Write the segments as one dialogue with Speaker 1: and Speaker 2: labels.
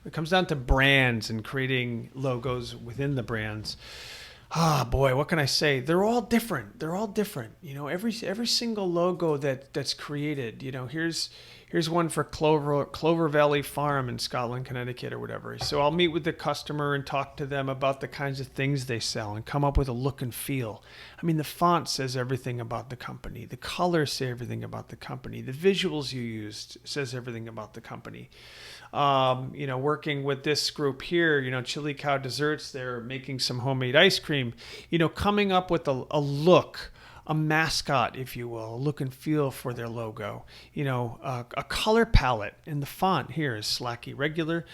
Speaker 1: it comes down to brands and creating logos within the brands. Ah, boy, what can I say? They're all different. They're all different. Every single logo that's created. Here's one for Clover Valley Farm in Scotland, Connecticut, or whatever. So I'll meet with the customer and talk to them about the kinds of things they sell and come up with a look and feel. I mean, the font says everything about the company. The colors say everything about the company. The visuals you used says everything about the company. Working with this group here, Chili Cow Desserts, they're making some homemade ice cream, coming up with a look, a mascot, if you will, a look and feel for their logo, a color palette. And the font here is Slacky Regular,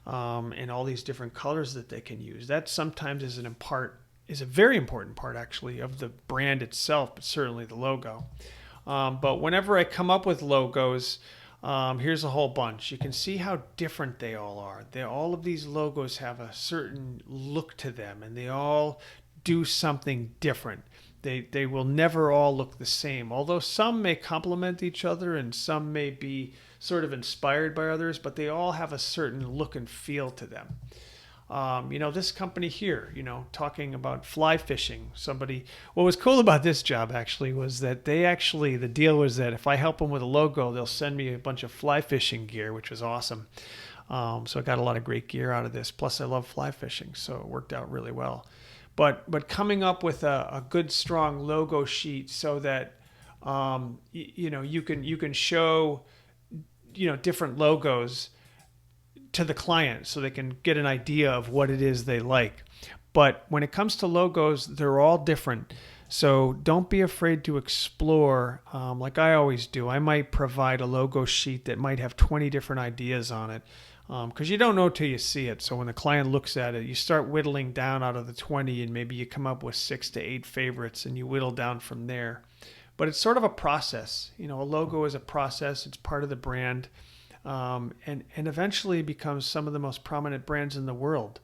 Speaker 1: and all these different colors that they can use. That sometimes is a very important part, actually, of the brand itself, but certainly the logo. But whenever I come up with logos, here's a whole bunch. You can see how different they all are. All of these logos have a certain look to them, and they all do something different. They will never all look the same, although some may complement each other and some may be sort of inspired by others, but they all have a certain look and feel to them. This company here, talking about fly fishing. What was cool about this job actually was that the deal was that if I help them with a logo, they'll send me a bunch of fly fishing gear, which was awesome. So I got a lot of great gear out of this. Plus I love fly fishing, so it worked out really well. But coming up with a good strong logo sheet so that you can show different logos to the client so they can get an idea of what it is they like. But when it comes to logos, they're all different. So don't be afraid to explore, like I always do. I might provide a logo sheet that might have 20 different ideas on it, because you don't know till you see it. So when the client looks at it, you start whittling down out of the 20, and maybe you come up with 6 to 8 favorites, and you whittle down from there. But it's sort of a process. A logo is a process. It's part of the brand. And eventually becomes some of the most prominent brands in the world.